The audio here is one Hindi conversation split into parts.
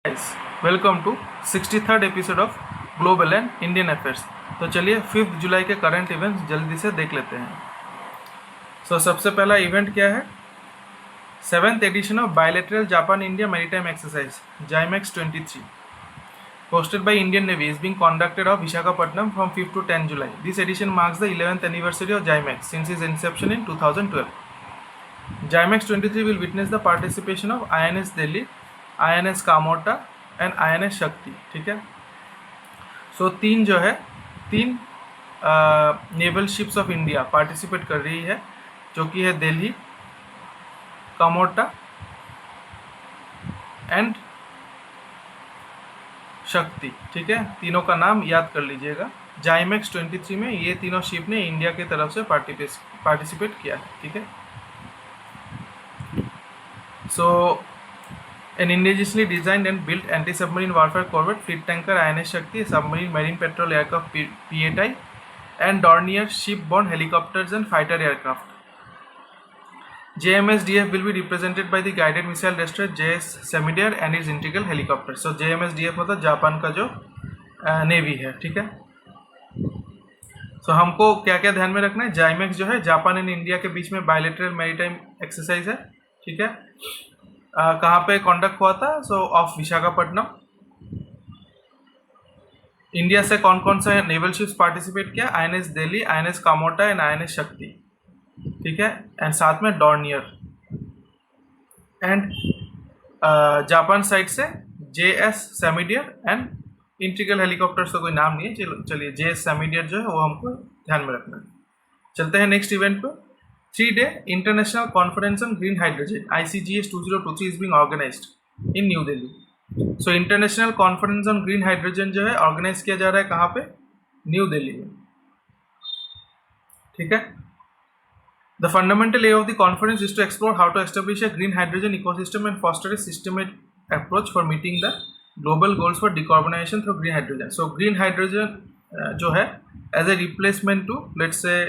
Guys, welcome to 63rd episode of global and Indian affairs. तो चलिए 5 जुलाई के करंट इवेंट्स जल्दी से देख लेते हैं। सबसे पहला इवेंट क्या है? 7th edition of bilateral Japan India maritime exercise JIMEX 23 hosted by Indian Navy is being conducted off Visakhapatnam from 5th to 10 July. This edition marks the 11th anniversary of JIMEX since its inception in 2012. JIMEX 23 will witness the participation of INS Delhi, INS Kamorta and INS Shakti. ठीक है, तीन जो है तीन naval ships of India participate कर रही है, जो कि है दिल्ली, कामोटा एंड शक्ति। ठीक है, तीनों का नाम याद कर लीजिएगा। जाइमेक्स 23 में ये तीनों शिप ने इंडिया की तरफ से पार्टिसिपेट किया है। ठीक है, an indigenously designed and built anti-submarine warfare corvette, fleet tanker INS Shakti, submarine marine patrol aircraft PATI, and Dornier ship-borne helicopters and fighter aircraft. JMSDF will be represented by the guided missile destroyer JS Semidair and its integral helicopter. So JMSDF मतलब जापान का जो नेवी है। ठीक है, हमको क्या क्या ध्यान में रखना है? जाइमेक्स जो है जापान एंड इंडिया के बीच में बायलैटरल मैरीटाइम एक्सरसाइज है। ठीक है, कहाँ पे कंडक्ट हुआ था? ऑफ विशाखापट्टनम। इंडिया से कौन कौन सा नेवल शिप्स पार्टिसिपेट किया? INS Delhi, INS Kamorta and INS Shakti. ठीक है, एंड साथ में डॉर्नियर एंड जापान साइड से JS Samidare and integral helicopters का कोई नाम नहीं है। चलिए JS सेमिडियर जो है वो हमको ध्यान में रखना है। चलते हैं नेक्स्ट इवेंट पे। 3-day International Conference on Green Hydrogen ICGS 2023 is being organized in New Delhi. So International Conference on Green Hydrogen जो है ऑर्गेनाइज किया जा रहा है कहाँ पे? न्यू दिल्ली में। ठीक है, The fundamental aim of the conference is to explore how to establish a green hydrogen ecosystem and foster a systematic approach for meeting the global goals for decarbonization through green hydrogen. So green hydrogen जो है as a replacement to let's say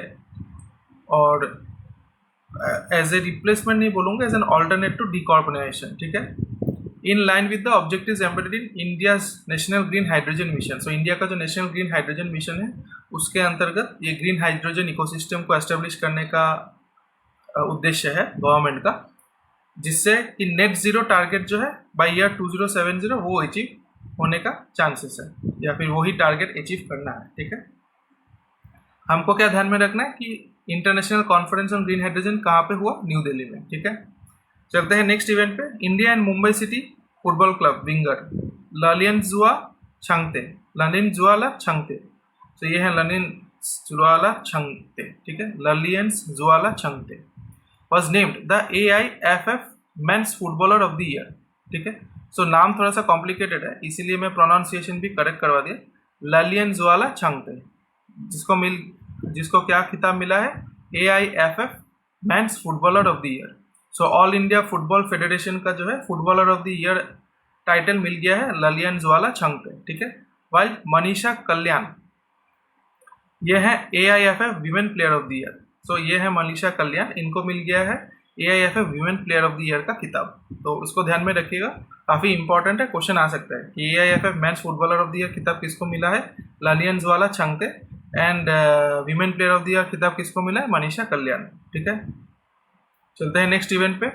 और एज ए रिप्लेसमेंट नहीं बोलूँगा, as an alternate to decarbonisation. ठीक है, in line with the objectives embedded in India's national green hydrogen mission. India का जो नेशनल ग्रीन हाइड्रोजन मिशन है उसके अंतर्गत ये ग्रीन हाइड्रोजन इकोसिस्टम को एस्टेब्लिश करने का उद्देश्य है गवर्नमेंट का, जिससे कि नेट जीरो टारगेट जो है बाई ईयर 2070 वो अचीव होने का चांसेस है, या फिर वही टारगेट अचीव करना है। ठीक है, हमको क्या ध्यान में रखना है कि international conference on green hydrogen कहाँ पे हुआ? न्यू दिल्ली में। ठीक है, चलते हैं नेक्स्ट इवेंट पे। India and Mumbai city football club winger Lallianzuala Chhangte. ये है ललियनजुआला छंगते। ठीक है, Lallianzuala Chhangte was named the AIFF men's footballer of the year. ठीक है, नाम थोड़ा सा कॉम्प्लिकेटेड है, इसीलिए मैं प्रोनाउंसिएशन भी करेक्ट करवा दिया। ललियनजुआला छंगते, जिसको क्या खिताब मिला है? AIFF men's footballer of the year. All India football federation का जो है footballer of the year title मिल गया है ललियनजुआला छंगते। ठीक है, वाइल मनीषा कल्याण ये है AIFF women player of the year. ये है मनीषा कल्याण, इनको मिल गया है AIFF women player of the year का खिताब। तो इसको ध्यान में रखिएगा, काफ़ी इंपॉर्टेंट है, क्वेश्चन आ सकता है कि AIFF men's footballer of the year खिताब किसको मिला है? Lallianzuala Chhangte. And women player of the year खिताब किसको मिला है? मनीषा कल्याण। ठीक है, चलते हैं नेक्स्ट इवेंट पे।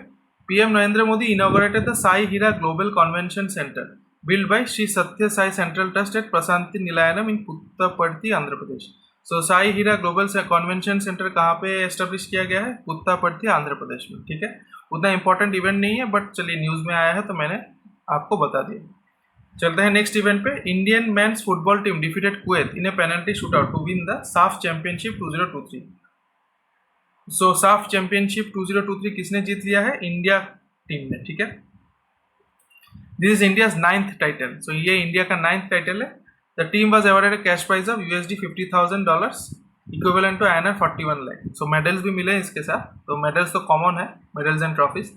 PM Narendra Modi inaugurated the Sai Hira global convention centre build by Shri Sathya Sai central trust at Prasanthi Nilayam in Puttaparthi Andhra Pradesh. Sai Hira global convention centre कहाँ पे एस्टेब्लिश किया गया है? पुत्तापर्थी आंध्र प्रदेश में। ठीक है, उतना इंपॉर्टेंट इवेंट नहीं है, बट चलिए न्यूज़ में आया है तो मैंने आपको बता दिया। चलते हैं नेक्स्ट इवेंट पे। Indian men's football team defeated Kuwait in a penalty shootout to win the SAFF championship 2023। SAFF championship 2023 किसने जीत लिया है? इंडिया टीम ने। ठीक है, this is India's 9th title. ये इंडिया का 9th टाइटल है। The team was awarded a cash prize of $50,000 equivalent to INR 41 lakh. Medals भी मिले इसके साथ, तो मेडल्स तो कॉमन है, मेडल्स एंड ट्रॉफीज।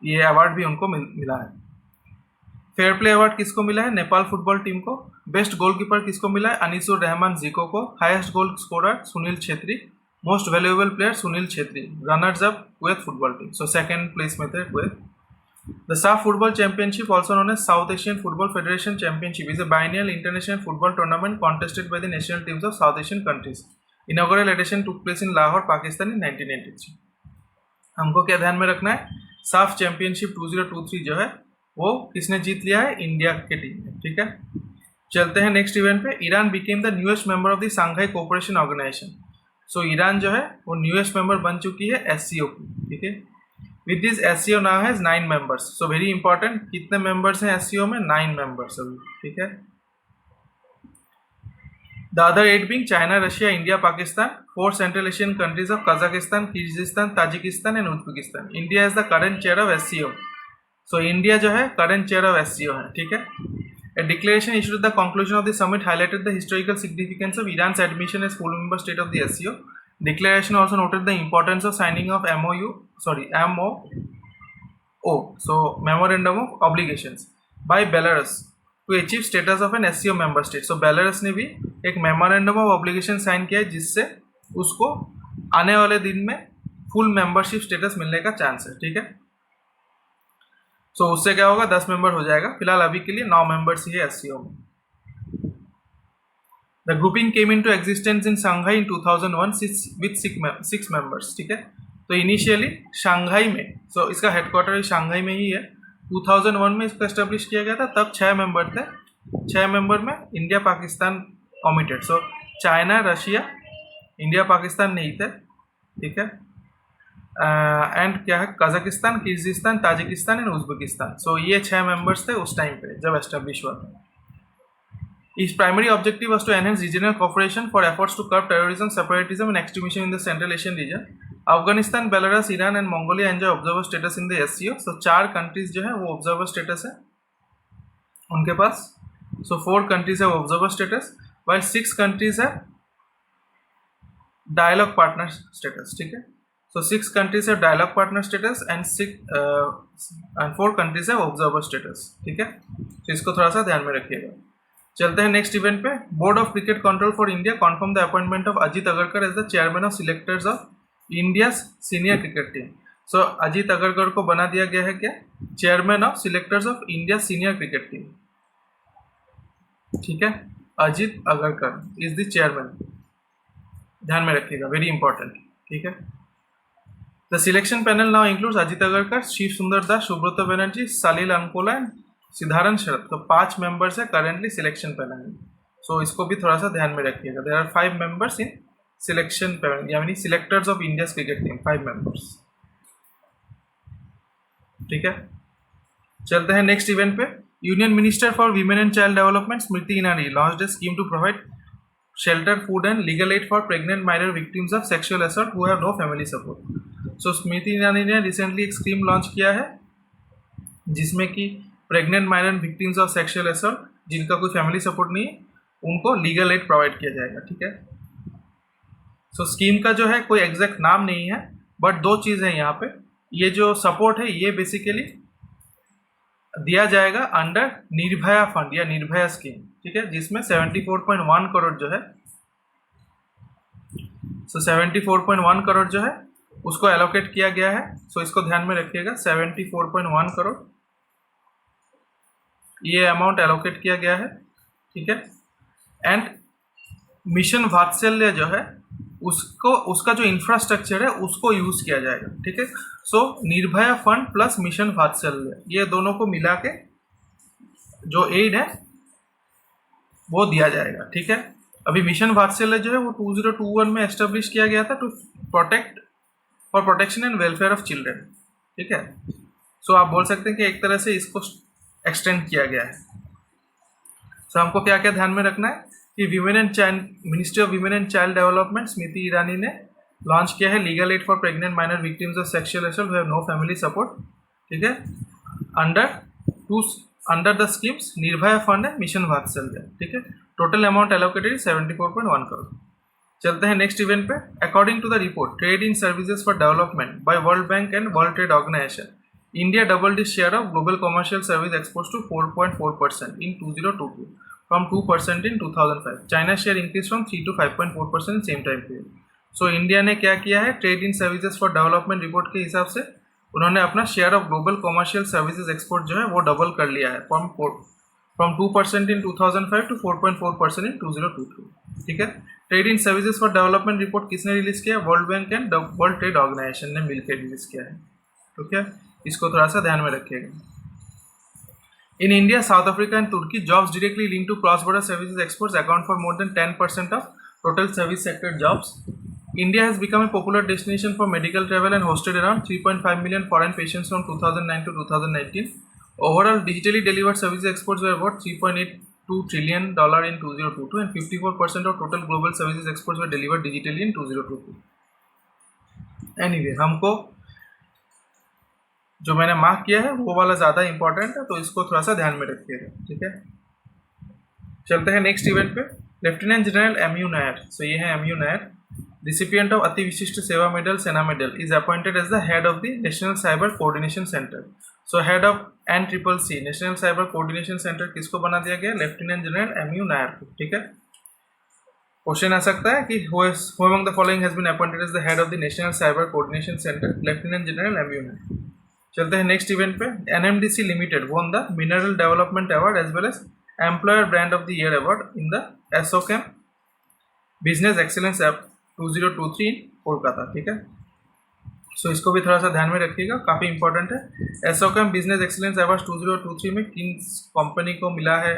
ये अवार्ड भी उनको मिला है। फेयर प्ले अवार्ड किसको मिला है? नेपाल फुटबॉल टीम को। बेस्ट गोलकीपर किसको मिला है? अनीसुर रहमान जिको को। Highest goal scorer Sunil Chhetri. Most valuable player Sunil Chhetri. Runners up Kuwait football team. Second place में थे Kuwait. The SAF Football Championship, also known as South Asian Football Federation Championship, is a biennial international football tournament contested by the national teams of South Asian countries. Inaugural edition took place in Lahore, Pakistan in 1983. हमको क्या ध्यान में रखना है, साफ चैंपियनशिप 2023 जो है वो किसने जीत लिया है, इंडिया के टीम ने, ठीक है। चलते हैं नेक्स्ट इवेंट पे। Iran became the newest member of the Shanghai Cooperation Organisation. So Iran जो है वो न्यूएस्ट मेंबर बन चुकी है एससीओ की, ठीक है। With this SCO now has 9 members. So very important, कितने मेंबर्स हैं एससीओ में, 9 मेंबर्स अभी, ठीक है। The other 8 being China, Russia, India, Pakistan, 4 central Asian countries of Kazakhstan, Kyrgyzstan, Tajikistan and Uzbekistan. India is the current chair of SCO. So India जो है करंट चेयर ऑफ एससीओ है, ठीक है। A declaration issued at the conclusion of the summit highlighted the historical significance of Iran's admission as full member state of the SCO. Declaration also noted the importance of signing of MOO, so Memorandum of Obligations by Belarus to achieve status of an SCO member state. So Belarus ने भी एक Memorandum of Obligation साइन किया है जिससे उसको आने वाले दिन में फुल मेंबरशिप स्टेटस मिलने का चांस है, ठीक है। सो उससे क्या होगा, 10 मेंबर हो जाएगा। फिलहाल अभी के लिए 9 मेंबर्स ही है एससीओ में। The grouping came into existence in Shanghai in 2001 with 6 members, ठीक है। तो इनिशियली शंघाई में, सो इसका हेडक्वार्टर शंघाई में ही है। 2001 में इसको एस्टेब्लिश किया गया था, तब 6 मेंबर थे। 6 मेंबर में India Pakistan committed, so China, Russia, India, Pakistan नहीं थे, ठीक है। एंड क्या है, Kazakhstan, Kyrgyzstan, Tajikistan and Uzbekistan. So ये 6 मेंबर्स थे उस टाइम पे जब एस्टेब्लिश हुआ था। Its primary objective was to enhance regional cooperation for efforts to curb terrorism, separatism and extremism in the Central Asian region. Afghanistan, Belarus, Iran and Mongolia enjoy observer status in the SCO. So 4 countries जो है वो ऑब्जर्वर स्टेटस है उनके पास। So 4 कंट्रीज है ऑब्जर्वर स्टेटस, while 6 कंट्रीज है डायलॉग पार्टनर स्टेटस, ठीक है। So 6 countries have dialogue partner status and 4 countries have observer status, ठीक है। तो इसको थोड़ा सा ध्यान में रखिएगा। चलते हैं नेक्स्ट इवेंट पे। Board of cricket control for India confirm the appointment of Ajit Agarkar as the chairman of selectors of India senior cricket team. So Ajit Agarkar को बना दिया गया है क्या, chairman of selectors of India senior cricket team, ठीक है। Ajit Agarkar is the chairman, ध्यान में रखिएगा, वेरी इंपॉर्टेंट, ठीक है। The selection panel now includes Ajit Agarkar, Shiv Sundar Das, Subrata Banerjee, Salil Ankola and Siddharan Sharath। तो 5 मेंबर्स है करंटली सिलेक्शन पैनल में। सो इसको भी थोड़ा सा ध्यान में रखिएगा। There are 5 members in selection panel, यानी selectors of India cricket team, 5 members, ठीक है। चलते हैं नेक्स्ट इवेंट पे। Union minister for women and child development Smriti Irani launched a scheme to provide shelter, food and legal aid for pregnant minor victims of sexual assault who have no family support। सो स्मृति ईरानी ने रिसेंटली एक स्कीम लॉन्च किया है जिसमें कि pregnant minor victims of sexual assault जिनका कोई फैमिली सपोर्ट नहीं है उनको लीगल एड प्रोवाइड किया जाएगा, ठीक है। सो स्कीम का जो है कोई एग्जैक्ट नाम नहीं है, बट 2 चीज़ है यहाँ पे। ये जो सपोर्ट है ये बेसिकली दिया जाएगा अंडर निर्भया फंड या निर्भया स्कीम, ठीक है, जिसमें 74.1 करोड़ जो है, सो 74.1 करोड़ जो है उसको एलोकेट किया गया है। सो इसको ध्यान में रखिएगा, 74.1 करोड़ ये अमाउंट एलोकेट किया गया है, ठीक है। एंड मिशन वात्सल्य जो है उसको, उसका जो इंफ्रास्ट्रक्चर है उसको यूज किया जाएगा, ठीक है। सो निर्भया फंड प्लस मिशन वात्सल्य ये दोनों को मिला के जो एड है वो दिया जाएगा, ठीक है। अभी मिशन वात्सल्य जो है वो 2021 में एस्टेब्लिश किया गया था to protect for protection and welfare of children, ठीक है। सो आप बोल सकते हैं कि एक तरह से इसको एक्सटेंड किया गया है। सो हमको क्या क्या ध्यान में रखना है कि women and child, ministry of women and child development Smriti Irani ने लॉन्च किया है legal aid for pregnant minor victims of sexual assault who have no family support, ठीक है, under the schemes Nirbhaya fund and mission Vatsalya, ठीक है। Total amount allocated 74.1 crore. चलते हैं नेक्स्ट इवेंट पे। According to the report trade in services for development by world bank and world Trade Organization, India doubled its share of global commercial service exports to 4.4% in 2022 from 2% in 2005. China's share increased from 3 to 5.4% in same time period. So India ने क्या किया है, trade in services for development report के हिसाब से उन्होंने अपना share of global commercial services export जो है वो डबल कर लिया है फ्रॉम 2% इन 2005 टू 4.4% इन 2023। ठीक है। Trade in services for development report किसने रिलीज किया? World bank and world Trade Organization ने मिलकर रिलीज किया है। ठीक है, इसको थोड़ा सा ध्यान में रखिएगा। In India, South Africa and Turkey, jobs directly linked to cross-border services exports account for more than 10% of total service sector jobs. India has become a popular destination for medical travel and hosted around 3.5 million foreign patients from 2009 to 2019. Overall, digitally delivered services exports were about $3.82 trillion in 2022 and 54% of total global services exports were delivered digitally in 2022. Anyway, हमको जो मैंने मार्क किया है वो वाला ज़्यादा इंपॉर्टेंट है, तो इसको थोड़ा सा ध्यान में रखिएगा। ठीक है, चलते हैं नेक्स्ट इवेंट पे। लेफ्टिनेंट जनरल एमयू नायर, सो ये है एमयू नायर, रिसिपिएंट ऑफ अति विशिष्ट Seva medal, Sena medal, is appointed as the head of the National Cyber Coordination Centre. So head of NCCC National Cyber Coordination Centre किसको बना दिया गया? लेफ्टिनेंट जनरल एमयू नायर को। ठीक है, क्वेश्चन आ सकता है कि who among the following has been appointed as the head of the national cyber coordination center? Lieutenant general M U Nair. चलते हैं नेक्स्ट इवेंट पे। NMDC limited won the mineral development award as well as employer brand of the year award in the ASSOCHAM business excellence app 2023 in Kolkata. ठीक है, सो इसको भी थोड़ा सा ध्यान में रखिएगा, काफ़ी इंपॉर्टेंट है। ASSOCHAM बिजनेस एक्सीलेंस अवार्ड 2023 में किन कंपनी को मिला है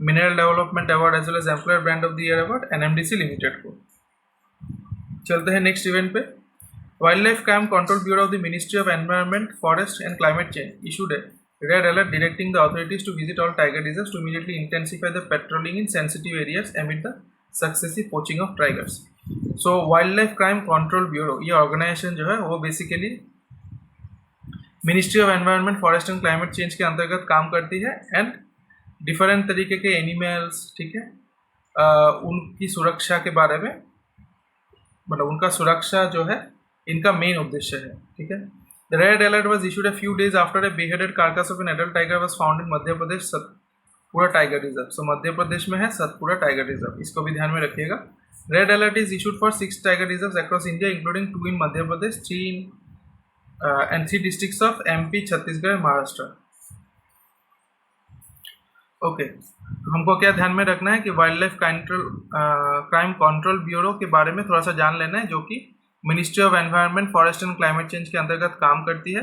mineral development award as well as employer brand of the year award? NMDC limited को। चलते हैं नेक्स्ट इवेंट पे। Wildlife Crime Control Bureau of the Ministry of Environment, Forest and Climate Change issued a red alert directing the authorities to visit all tiger reserves to immediately intensify the patrolling in sensitive areas amid the successive poaching of tigers. So Wildlife Crime Control Bureau ये ऑर्गेनाइजेशन जो है वो basically ministry of environment, forest and climate change के अंतर्गत काम करती है एंड डिफरेंट तरीके के एनिमल्स, ठीक है, उनकी सुरक्षा के बारे में, मतलब उनका सुरक्षा जो है इनका मेन उद्देश्य है। ठीक है, the red alert was issued a few days after a beheaded carcass of an adult tiger was found in Madhya Pradesh Satpura tiger reserve. So Madhya Pradesh में है सतपुरा टाइगर रिजर्व, इसको भी ध्यान में रखिएगा। Red alert is issued for 6 tiger reserve across India including 2 in Madhya Pradesh, 3 in and 3 districts of MP, Chhattisgarh, Maharashtra. Okay, हमको क्या ध्यान में रखना है कि wild life crime control bureau के बारे में थोड़ा सा जान लेना है, जो कि ministry of environment, forest and climate change के अंतर्गत काम करती है।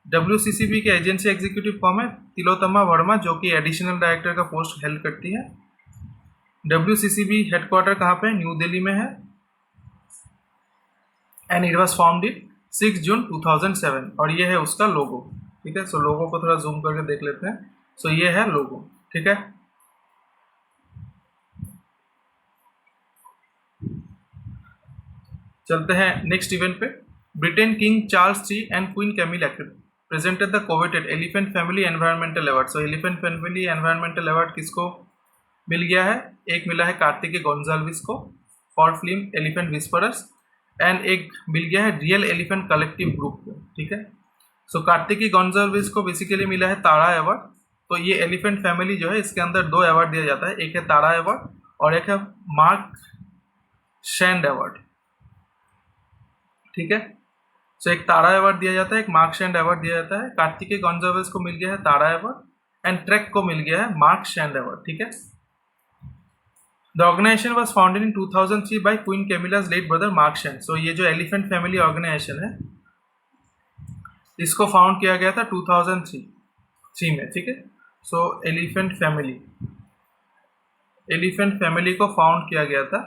WCCB के एजेंसी एग्जीक्यूटिव फॉर्म है तिलोत्तमा वर्मा, जो कि एडिशनल डायरेक्टर का पोस्ट हेल्ड करती है। WCCB हेडक्वार्टर कहाँ पे? न्यू दिल्ली में है and it was formed in 6 जून 2007 और ये है उसका लोगो। ठीक है, सो लोगो को थोड़ा जूम करके देख लेते हैं। सो ये है लोगो। ठीक है, चलते हैं नेक्स्ट इवेंट पे। Britain King Charles III and Queen Camilla presented the coveted Elephant Family environmental award. So Elephant Family environmental award किसको मिल गया है? एक मिला है कार्तिकेय गोंजाल्विस को for film Elephant Whisperers and एक मिल गया है रियल एलिफेंट कलेक्टिव ग्रुप को। ठीक है, सो कार्तिकेय गोंजाल्विस को बेसिकली मिला है तारा अवार्ड। तो ये एलिफेंट फैमिली जो है इसके अंदर 2 अवार्ड दिया जाता है, एक है तारा अवार्ड और एक है मार्क शैंड अवार्ड। ठीक है, सो एक तारा अवार्ड दिया जाता है, एक मार्क शैंड अवार्ड दिया जाता है। कार्तिकेय गोंजाल्विस को मिल गया है तारा अवार्ड एंड ट्रेक को मिल गया है मार्क शैंड अवार्ड। ठीक है, the organisation was founded in 2003 by queen Camilla's late brother Mark Shand. So ये जो एलिफेंट फैमिली ऑर्गेनाइजेशन है इसको फाउंड किया गया था 2003 में। ठीक है, सो एलिफेंट फैमिली को फाउंड किया गया था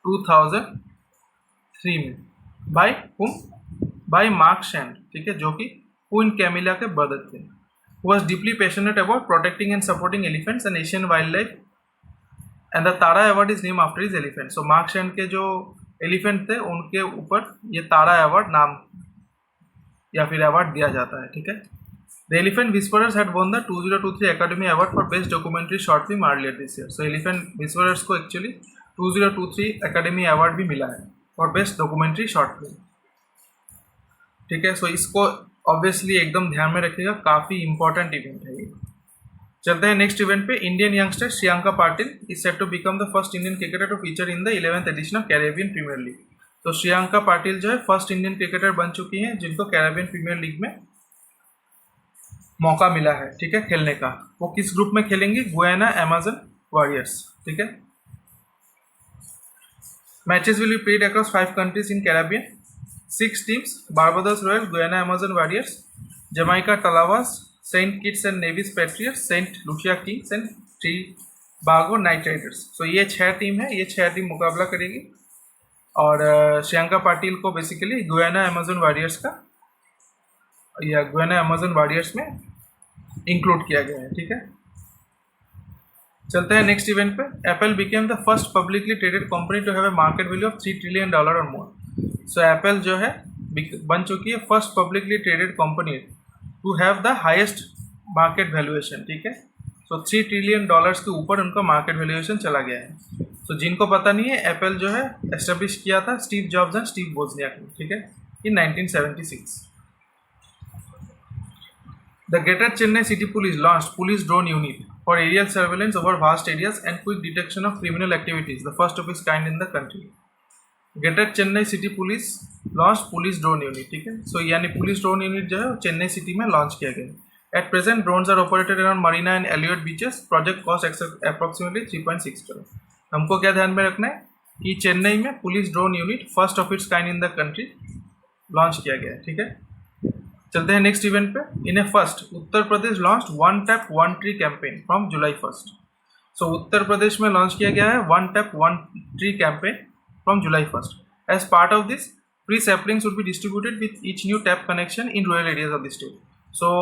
2003 में बाय मार्क शैंड। ठीक है, जो कि क्वीन कैमिला के ब्रदर थे। Was deeply passionate about protecting and supporting elephants and Asian wildlife and the Tara award is name after his elephant. So Mark Shand के जो एलिफेंट थे उनके ऊपर ये तारा अवार्ड नाम या फिर अवार्ड दिया जाता है। ठीक है, the elephant whisperers had won the 2023 academy award for best documentary short film earlier this year. So elephant whisperers को एक्चुअली 2023 एकेडमी अवार्ड भी मिला है for best documentary short film. ठीक है, सो इसको ऑब्वियसली एकदम ध्यान में रखिएगा, काफ़ी इंपॉर्टेंट इवेंट है ये। चलते हैं नेक्स्ट इवेंट पे। Indian youngster Shreyanka Patil is set to become the first Indian cricketer to feature in the 11th edition of Caribbean Premier League. तो श्रेयांका पाटिल जो है फर्स्ट इंडियन क्रिकेटर बन चुकी हैं जिनको कैरेबियन प्रीमियर लीग में मौका मिला है, ठीक है, खेलने का। वो किस ग्रुप में खेलेंगी? गुयाना अमेजन वॉरियर्स, ठीक है। Matches will be played across 5 countries in Caribbean, 6 teams: Barbados royals, Guyana Amazon warriors, Jamaica Tallawahs, Saint Kitts and Nevis patriots, Saint Lucia kings and Trinbago knight riders. So ये 6 टीम है, ये 6 टीम मुकाबला करेगी। और श्रेयांका पाटिल को बेसिकली गुयाना अमेजन वॉरियर्स का या गुयाना अमेजन वॉरियर्स में इंक्लूड किया गया है, ठीक है। चलते हैं नेक्स्ट इवेंट पे। Apple became the first publicly traded company to have a market value of $3 trillion और मोर। सो एप्पल जो है बन चुकी है first publicly traded company to have the highest market valuation, ठीक है। सो $3 ट्रिलियन के ऊपर उनका मार्केट वैल्यूएशन चला गया है। तो जिनको पता नहीं है, एप्पल जो है एस्टेब्लिश किया था Steve jobs and Steve Wozniak ने, ठीक है, इन 1976। The Greater Chennai City Police launched Police Drone Unit for aerial surveillance over vast areas and quick detection of criminal activities, the first of its kind in the country. Greater Chennai City Police launched Police Drone Unit, ठीक है। सो यानी पुलिस ड्रोन यूनिट जो है चेन्नई सिटी में लॉन्च किया गया। At present, drones are operated around Marina and Elliot beaches. Project cost approximately 3.6 crore. हमको क्या ध्यान में रखना है कि चेन्नई में police drone unit first of its kind in the country launch किया गया है, ठीक है। चलते हैं नेक्स्ट इवेंट पे। In a first, Uttar Pradesh launch one tap one tree campaign from July 1। So Uttar Pradesh में लॉन्च किया गया है one tap one tree campaign from July 1। As part of this, free saplings would be distributed with each new tap connection in rural areas of the state. So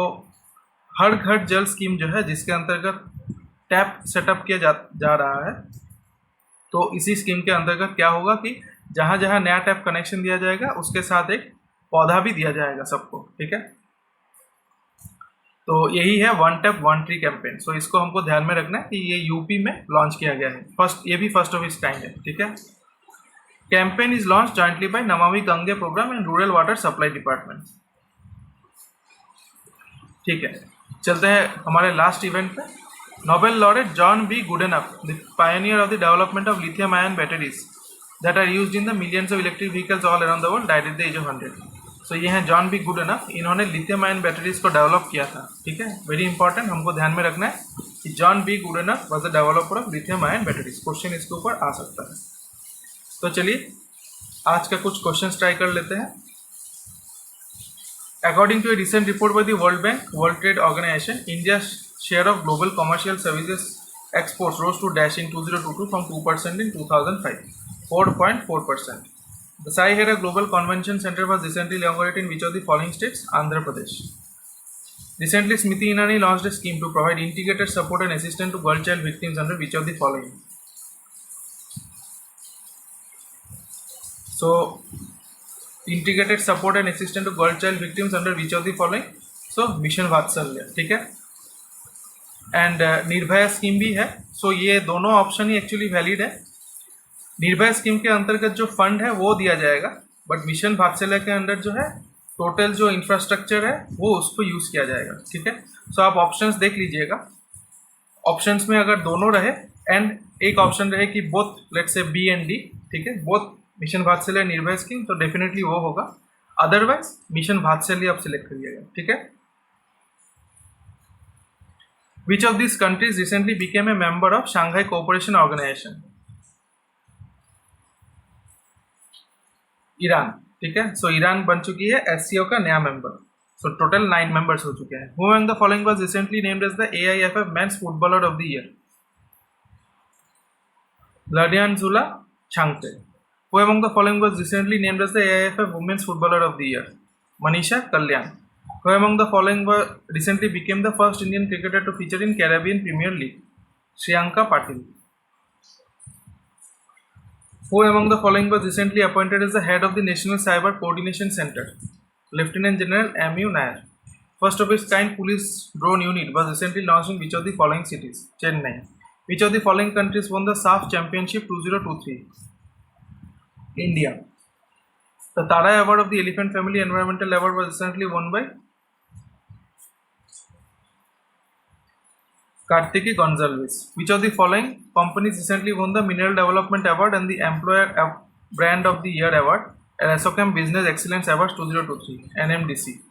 Har Ghar Jal scheme जो है जिसके अंतर्गत टैप सेटअप किया जा रहा है, तो इसी स्कीम के अंतर्गत क्या होगा कि जहाँ जहाँ नया टैप कनेक्शन दिया जाएगा उसके साथ एक पौधा भी दिया जाएगा सबको, ठीक है। तो यही है one tap one tree campaign. So इसको हमको ध्यान में रखना है कि ये यूपी में लॉन्च किया गया है फर्स्ट, ये भी फर्स्ट ऑफ इट्स काइंड है, ठीक है। Campaign is launch jointly by Namami Gange programme and rural water supply department, ठीक है। चलते हैं हमारे लास्ट इवेंट पे। Nobel laureate John B Goodenough, the pioneer of the development of lithium ion batteries that are used in the millions of electric vehicles all around the world, died at the age of 100। So ये हैं जॉन बी गुडेनफ, इन्होंने लिथियम आयन बैटरीज को डेवलप किया था, ठीक है। वेरी इंपॉर्टेंट, हमको ध्यान में रखना है कि John B Goodenough was the developer of lithium ion batteries. Question इसके ऊपर आ सकता है। तो चलिए आज का कुछ क्वेश्चन ट्राई कर लेते हैं। According to a recent report by the World Bank, World Trade Organization, India share of global commercial services exports rose to dash in 2022 from 2% in 2005, 4.4%. The Sai Hera Global Convention Center was recently inaugurated in which of the following states? Andhra Pradesh. Recently, Smriti Irani launched a scheme to provide integrated support and assistance to girl child victims under which of the following? So, integrated support and assistance to girl child victims under which of the following? So, Mission Vatsalya, ठीक है। एंड निर्भया स्कीम भी है। सो ये दोनों ऑप्शन ही एक्चुअली वैलिड है। निर्भया स्कीम के अंतर्गत जो फंड है वो दिया जाएगा, बट मिशन वात्सल्य के अंदर जो है टोटल जो इंफ्रास्ट्रक्चर है वो उसको यूज़ किया जाएगा, ठीक है। सो आप ऑप्शंस देख लीजिएगा। ऑप्शंस में अगर दोनों रहे एंड एक ऑप्शन रहे कि both, let's say B and D, ठीक है, बोथ मिशन वात्सल्य निर्भया स्कीम, तो डेफिनेटली वो होगा। अदरवाइज मिशन वात्सल्य आप सिलेक्ट करिएगा, ठीक है। Which of these countries recently became a member of Shanghai Cooperation Organization? Iran, ठीक है। सो ईरान बन चुकी है SCO का नया मेंबर। सो टोटल 9 मेंबर्स हो चुके हैं। Who among the following was recently named as the AIFF Men's Footballer of the Year? Lerdianzula Changte. Who among the following was recently named as the AIFF Women's Footballer of the Year? Manisha Kalyan. Who among the following were recently became the first Indian cricketer to feature in Caribbean Premier League? Shreyanka Patil. Who among the following was recently appointed as the head of the National Cyber Coordination Center? Lieutenant General M.U. Nair. First of its kind police drone unit was recently launched in which of the following cities? Chennai. Which of the following countries won the SAF Championship 2023? India. The Tara Award of the Elephant Family Environmental Award was recently won by Kartiki Gonzalez. Which of the following companies recently won the Mineral Development Award and the Employer Brand of the Year Award? ASSOCHAM Business Excellence Awards 2023 NMDC.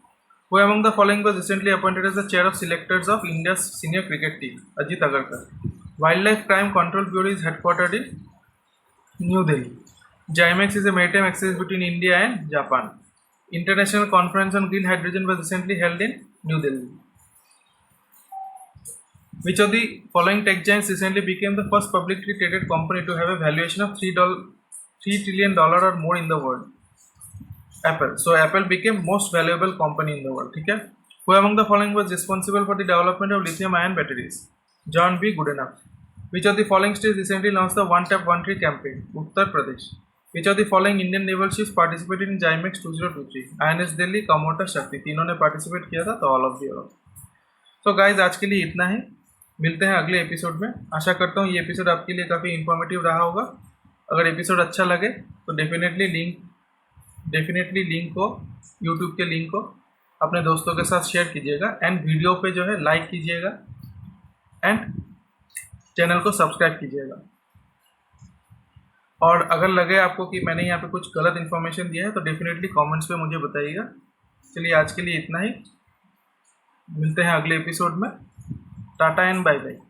Who among the following was recently appointed as the chair of selectors of India's senior cricket team? Ajit Agarkar. Wildlife Crime Control Bureau is headquartered in New Delhi. GIMEX is a maritime exercise between India and Japan. International Conference on Green Hydrogen was recently held in New Delhi. Which of the following tech giants recently became the first publicly traded company to have a valuation of $3 trillion or more in the world? Apple. So Apple became most valuable company in the world. ठीक है? Who among the following was responsible for the development of lithium-ion batteries? John B. Goodenough. Which of the following states recently launched the One Tap One Tree campaign? Uttar Pradesh. Which of the following Indian naval ships participated in GIMEX 2023? INS Delhi, Kamorta, Shakti. तीनों ने पार्टिसिपेट किया था, तो ऑल ऑफ दी अबव. तो गाइज आज के लिए इतना ही. मिलते हैं अगले एपिसोड में. आशा करता हूँ ये एपिसोड आपके लिए काफ़ी इन्फॉर्मेटिव रहा होगा. अगर एपिसोड अच्छा लगे तो डेफिनेटली लिंक को, यूट्यूब के लिंक को अपने दोस्तों के साथ शेयर कीजिएगा एंड वीडियो पे जो है लाइक कीजिएगा एंड चैनल को सब्सक्राइब कीजिएगा. और अगर लगे आपको कि मैंने यहाँ पे कुछ गलत इन्फॉर्मेशन दिया है तो डेफिनेटली कमेंट्स पे मुझे बताइएगा. चलिए आज के लिए इतना ही. मिलते हैं अगले एपिसोड में. Ta-ta and bye bye.